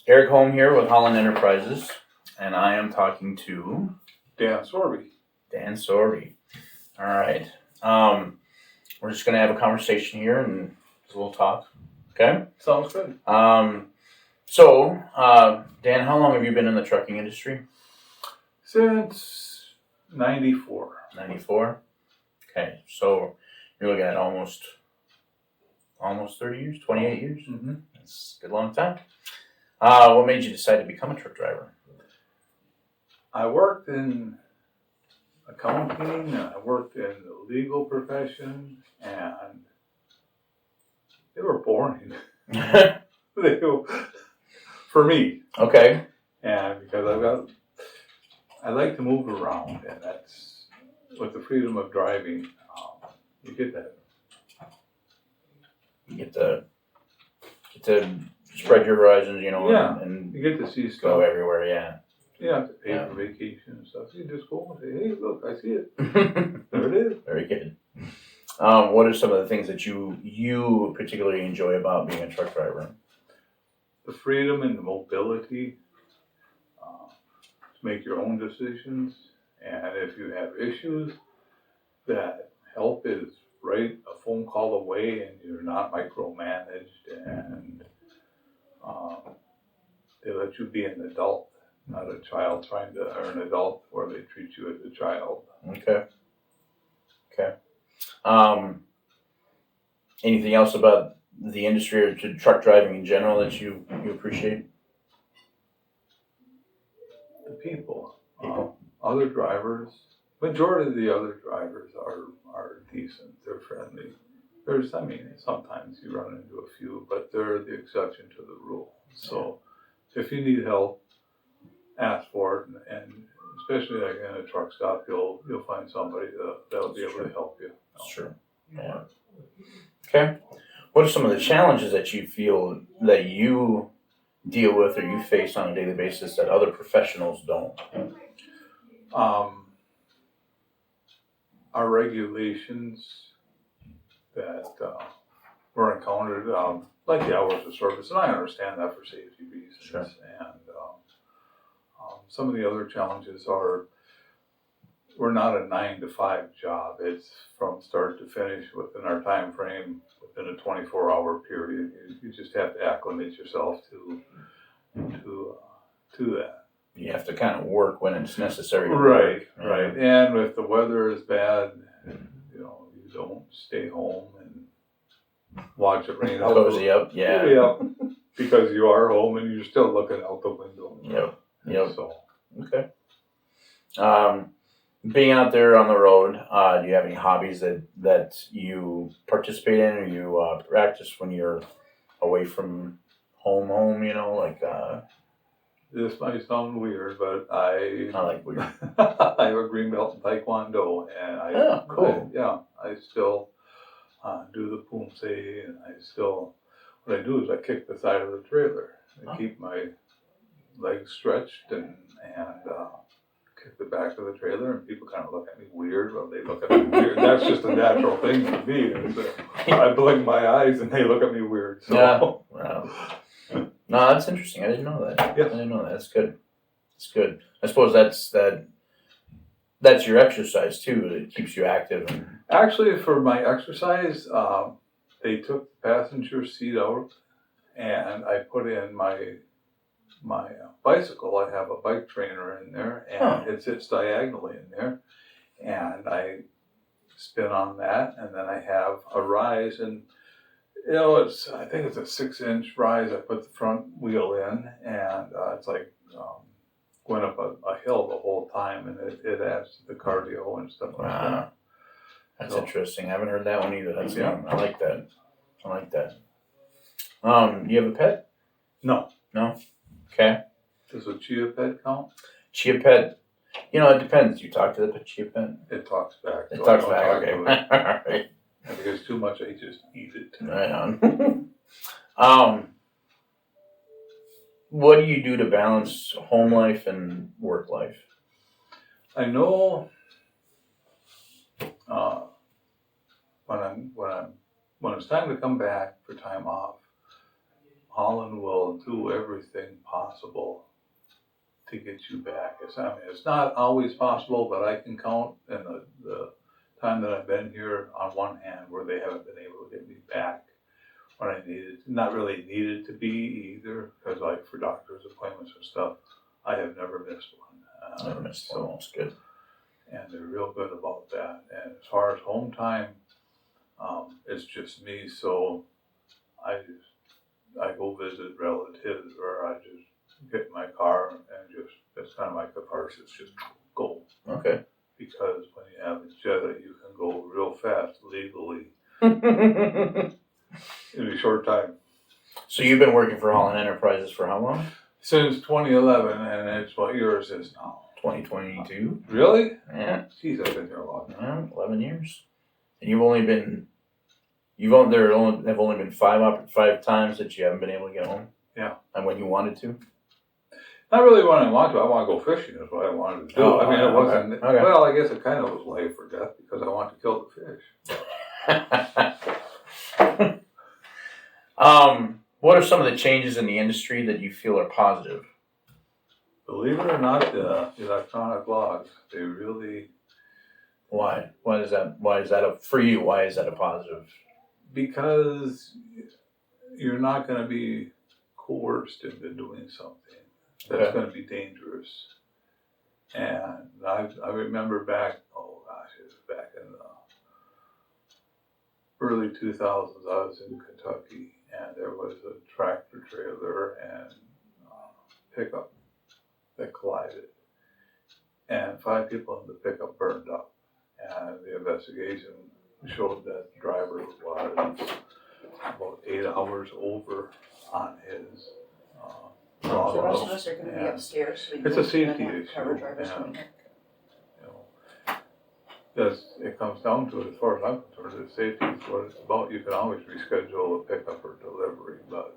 Eric Holm here with Holland Enterprises, and I am talking to Dan Sorby. Dan Sorby. All right. We're just going to have a conversation here and just a little talk. Okay? Sounds good. Dan, how long have you been in the trucking industry? Since 94. 94? Okay, so you're looking at almost 30 years, 28 years? Mm-hmm. That's a good long time. What made you decide to become a truck driver? I worked in accounting, and I worked in the legal profession, and they were boring. They were, for me. Okay. And because I like to move around, and that's with the freedom of driving, you get that. You get to spread your horizons, Yeah. and You get to see go stuff. everywhere, yeah. You don't have to pay for vacation and stuff. You just go and say, hey, look, I see it. There it is. Very good. What are some of the things that you particularly enjoy about being a truck driver? The freedom and the mobility to make your own decisions. And if you have issues, that help is right a phone call away, and you're not micromanaged, and they let you be an adult, not a child trying to, or an adult where they treat you as a child. Okay. Anything else about the industry or truck driving in general that you appreciate? The people. Other drivers, majority of the other drivers are decent. They're friendly. Sometimes you run into a few, but they're the exception to the rule. So if you need help, ask for it, and especially like in a truck stop, you'll find somebody that'll be able to help you. Sure. Yeah. Okay. What are some of the challenges that you feel that you deal with or you face on a daily basis that other professionals don't? Our regulations that were encountered, like the hours of service, and I understand that for safety reasons. Sure. And some of the other challenges are we're not a 9 to 5 job. It's from start to finish within our time frame, within a 24-hour period. You just have to acclimate yourself to that. You have to kind of work when it's necessary to Right. work. Right. And if the weather is bad, you don't stay home and watch it rain out. Cozy up, yeah. Yeah. Because you are home and you're still looking out the window. Yep. So. Okay. Being out there on the road, do you have any hobbies that you participate in or you practice when you're away from home, like... This might sound weird, but I like weird. I have a green belt in Taekwondo, and I still do the poomse, and what I do is I kick the side of the trailer. I keep my legs stretched and kick the back of the trailer, and people kind of look at me weird. Well, they look at me weird. That's just a natural thing for me. I blink my eyes, and they look at me weird. So. Yeah. Wow. No, that's interesting. I didn't know that. Yes. I didn't know that. That's good. It's good. I suppose that's your exercise too. It keeps you active. Actually, for my exercise, they took the passenger seat out, and I put in my bicycle. I have a bike trainer in there, and it sits diagonally in there, and I spin on that, and then I have a rise, and I think it's a 6-inch rise. I put the front wheel in, and it's like going up a hill the whole time, and it adds to the cardio and stuff like that. That's interesting. I haven't heard that one either. That's I like that. You have a pet? No. Okay. Does a chia pet count? Chia pet. It depends. You talk to the chia pet? It talks back. It talks back. Okay. All right. If it gets too much, I just eat it. Right on. What do you do to balance home life and work life? I know when it's time to come back for time off, Holland will do everything possible to get you back. It's not always possible, but I can count in the time that I've been here on one hand where they haven't been able to get me back when I not really needed to be either, because like for doctor's appointments and stuff, I have never missed one. Never missed one. That's good. And they're real good about that. And as far as home time, it's just me, so I go visit relatives, or I just get in my car and it's kind of like catharsis, just go. Okay. Because when you have a Jetta, you can go real fast legally in a short time. So you've been working for Holland Enterprises for how long? Since 2011, and it's what yours is now. 2022. Really? Yeah. Jeez, I've been here a long time. 11 years. And there have only been five times that you haven't been able to get home? Yeah. And when you wanted to? Not really when I want to. I want to go fishing is what I wanted to do. Oh, I mean, it wasn't, okay. well, I guess it kind of was life or death because I wanted to kill the fish. What are some of the changes in the industry that you feel are positive? Believe it or not, the electronic logs, they really... Why? Why is that for you? Why is that a positive? Because you're not going to be coerced into doing something that's going to be dangerous. And I remember back, it was back in the early 2000s, I was in Kentucky, and there was a tractor trailer and pickup that collided. And 5 people in the pickup burned up. And the investigation showed that the driver was about 8 hours over on his So the rest of us are going to be upstairs. So it's a safety issue. Cover drivers And, coming in. it comes down to it, as far as I'm concerned, if safety is what it's about. You can always reschedule a pickup or delivery, but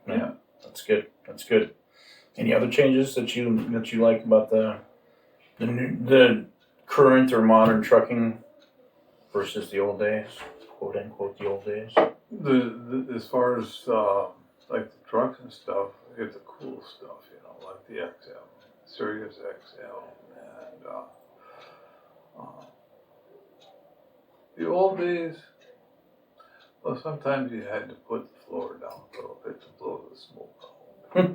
yeah. That's good. That's good. Any other changes that you like about the current or modern trucking versus the old days, quote unquote the old days? As far as like the trucks and stuff, get the cool stuff, like the XL, Sirius XL, and the old days. Well, sometimes you had to put the floor down a little bit to blow the smoke out.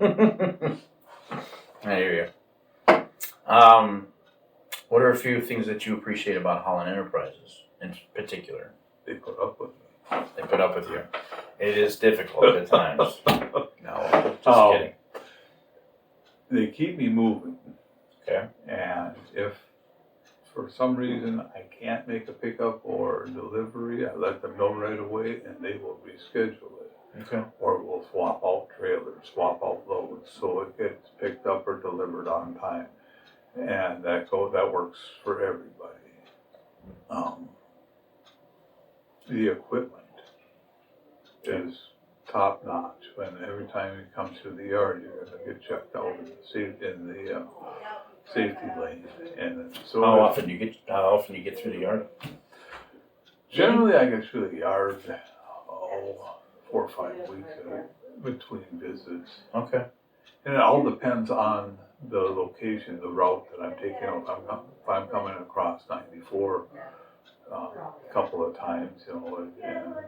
I hear you. What are a few things that you appreciate about Holland Enterprises in particular? They put up with me. They put up with you. It is difficult at times. No, just kidding. They keep me moving. Okay. And if for some reason I can't make a pickup or delivery, I let them know right away and they will reschedule it. Okay. Or we'll swap out trailers, swap out loads so it gets picked up or delivered on time. And that works for everybody. The equipment is top notch. When every time you come through the yard, you're going to get checked out in the safety lane. And so How often do you get through the yard? Generally, I get through the yard 4 or 5 weeks between visits. Okay. And it all depends on the location, the route that I'm taking. If I'm coming across 94 a couple of times, and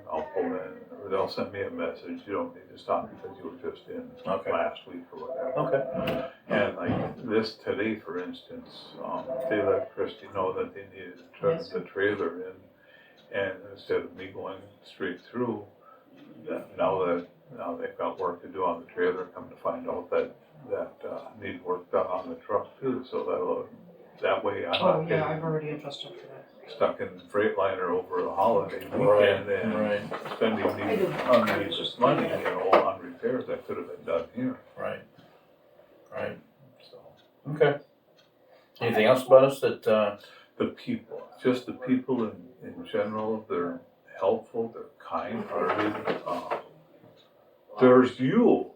I'll pull in, or they'll send me a message. You don't need to stop because you were just in last week or whatever. Okay. And like this today, for instance, they let Christy know that they needed to turn the trailer in, and instead of me going straight through, now they've got work to do on the trailer. Come to find out that needs work done on the truck too. So that way I'm not getting I've already adjusted for that. stuck in Freightliner over a holiday weekend and spending unused money, on repairs that could have been done here. Right. So okay. Anything else about us that? The people, just the people in general, they're helpful, they're kind-hearted. There's you.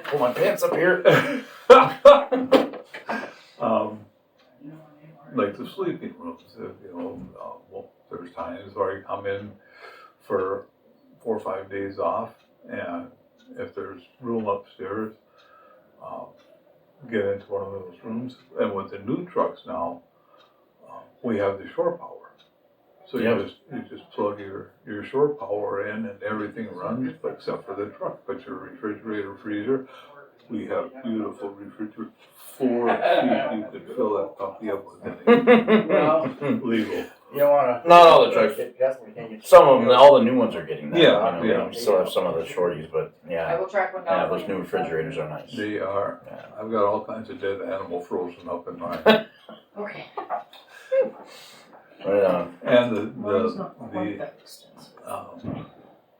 Pull my pants up here. the sleeping rooms. Well, there's times where I come in for 4 or 5 days off, and if there's room upstairs, get into one of those rooms. And with the new trucks now, we have the shore power. So you just plug your shore power in and everything runs except for the truck. But your refrigerator, freezer, we have beautiful refrigerator. 4 feet, you could fill that puppy up with anything. Well, Legal. you don't wanna. Not all the trucks. Definitely can't get. Some of them, all the new ones are getting that. Yeah, you know, yeah. We still have some of the shorties, but I yeah. will track one Yeah, down. those new refrigerators are nice. They are. Yeah. I've got all kinds of dead animal frozen up in mine. Okay. Right on. And Mine's not quite the that extensive.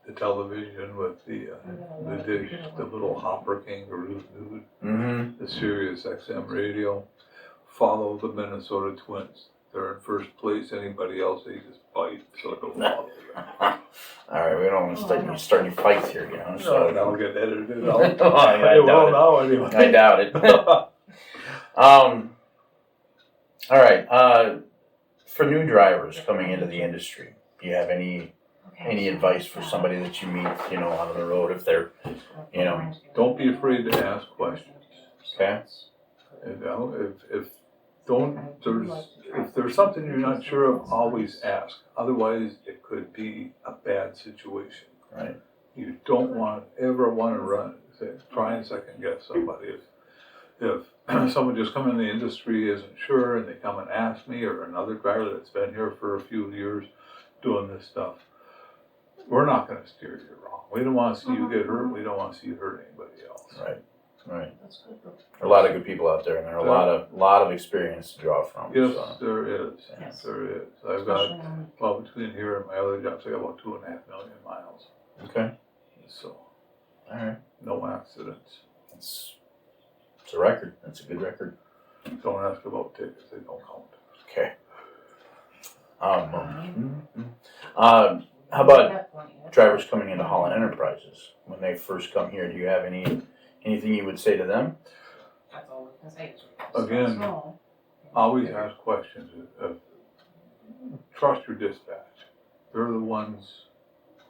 the television with the dish, the little hopper kangaroo dude, Mm-hmm. the Sirius XM radio. Follow the Minnesota Twins. They're in first place. Anybody else, they just bite. So don't follow them. All right, we don't want to start any fights here, you know. So No, that'll get edited I out. doubt Well, it. now anyway. I doubt it. All right. For new drivers coming into the industry, do you have any advice for somebody that you meet, you know, on the road if they're, you know, Don't be afraid to ask questions. okay? You know, if there's something you're not sure of, always ask. Otherwise, it could be a bad situation. Right. You don't ever want to try and second guess somebody. If someone just come in the industry isn't sure and they come and ask me, or another driver that's been here for a few years doing this stuff, we're not going to steer you wrong. We don't want to see you get hurt. We don't want to see you hurt anybody else. Right. Right. That's good. There are a lot of good people out there, and there are a lot of experience to draw from. Yes, So. there is. Yes. There is. I've got, between here and my other jobs, I got about 2.5 million miles. Okay. So, All right. no accidents. It's a record. That's a good record. Don't ask about tickets, they don't count. Okay. How about drivers coming into Holland Enterprises when they first come here? Do you have anything you would say to them? Again, always ask questions. Trust your dispatch. They're the ones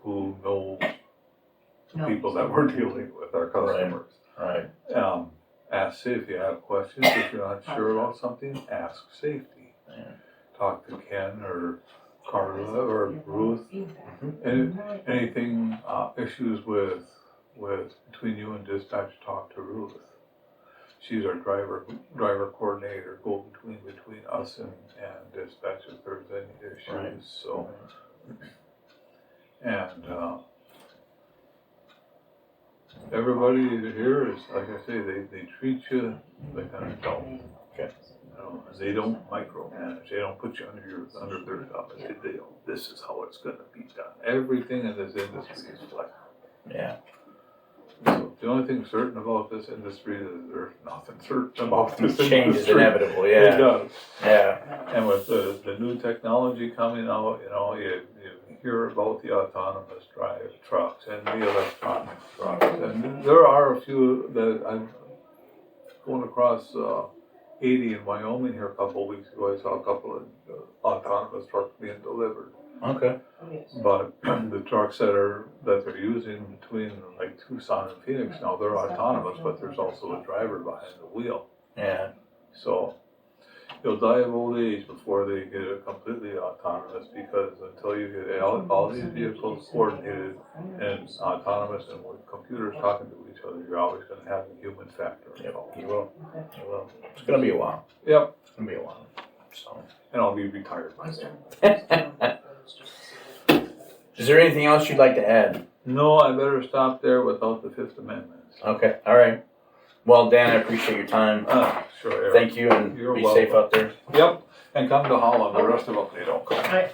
who know the people that we're dealing with, our customers. Right. Ask if you have questions. If you're not sure about something, ask safety. Yeah. Talk to Ken or Carla or Ruth. And anything, issues with between you and dispatch, talk to Ruth. She's our driver coordinator, go between us and dispatch if there's any issues. Right. So, and everybody here is, like I say, they treat you like an adult. Okay. You know, they don't micromanage. They don't put you under their thumb. This is how it's going to be done. Everything in this industry is flexible. Yeah. So the only thing certain about this industry is there's nothing certain about this industry. Change is inevitable. It Yeah. does. Yeah. And with the new technology coming out, you know, you hear about the autonomous drive trucks and the electronic trucks. And there are a few that I'm going across 80 in Wyoming here a couple of weeks ago. I saw a couple of autonomous trucks being delivered. Okay. But the trucks that they're using between like Tucson and Phoenix now, they're autonomous, but there's also a driver behind the wheel. Yeah. So you'll die of old age before they get it completely autonomous, because until you get all these vehicles coordinated and autonomous and with computers talking to each other, you're always going to have the human factor. Yep. You will. You will. It's gonna be a while. Yep. It's gonna be a while. So. And I'll be retired by then. Is there anything else you'd like to add? No, I better stop there without the Fifth Amendment. Okay. All right. Well, Dan, I appreciate your time. Sure, Eric. Thank you, and You're be welcome. safe out there. Yep. And come to Holland. The rest of them, they don't come. Right.